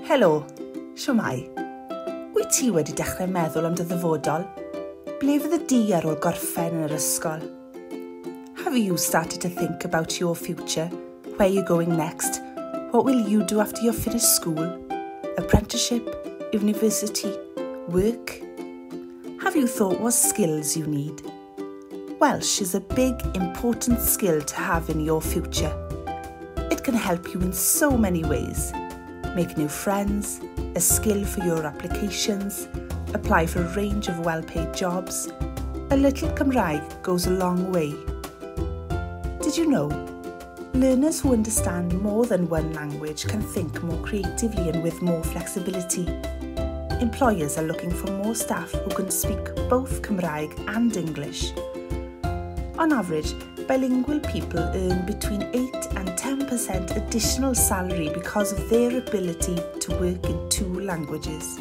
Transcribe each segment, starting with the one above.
Helo, siwmai. Wyt ti wedi dechrau meddwl am dy ddyfodol? Ble fydd y di ar ôl gorffen yn yr ysgol? Have you started to think about your future? Where you're going next? What will you do after you've finished school? Apprenticeship? University? Work? Have you thought what skills you need? Welsh is a big, important skill to have in your future. It can help you in so many ways. Make new friends, a skill for your applications, apply for a range of well-paid jobs. A little Cymraeg goes a long way. Did you know? Learners who understand more than one language can think more creatively and with more flexibility. Employers are looking for more staff who can speak both Cymraeg and English. On average, bilingual people earn between 8 and 10% additional salary because of their ability to work in 2 languages.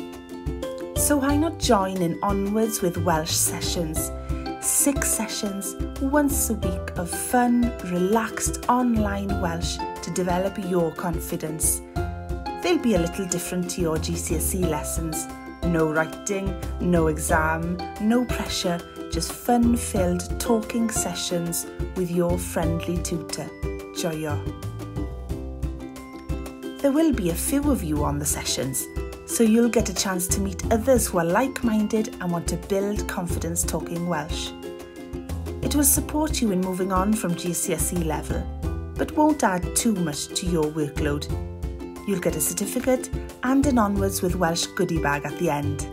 So why not join in Onwards with Welsh sessions? 6 sessions once a week of fun, relaxed online Welsh to develop your confidence. They'll be a little different to your GCSE lessons. No writing, no exam, no pressure, just fun-filled talking sessions with your friendly tutor. Joio. There will be a few of you on the sessions, so you'll get a chance to meet others who are like-minded and want to build confidence talking Welsh. It will support you in moving on from GCSE level, but won't add too much to your workload. You'll get a certificate and an Onwards with Welsh goodie bag at the end.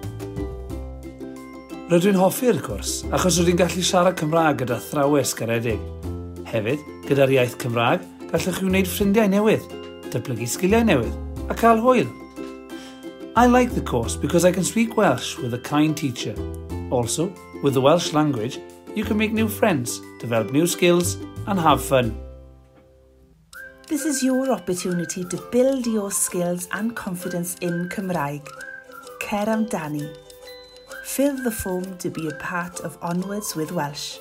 Rydw i'n hoffi'r cwrs achos rydw i'n gallu siarad Cymraeg gyda athrawes garedig. Hefyd, gyda'r iaith Cymraeg, gallwch chi wneud ffrindiau newydd, datblygu sgiliau newydd, a cael hwyl. I like the course because I can speak Welsh with a kind teacher. Also, with the Welsh language, you can make new friends, develop new skills, and have fun. This is your opportunity to build your skills and confidence in Cymraeg. Cer amdani. Fill the form to be a part of Onwards with Welsh.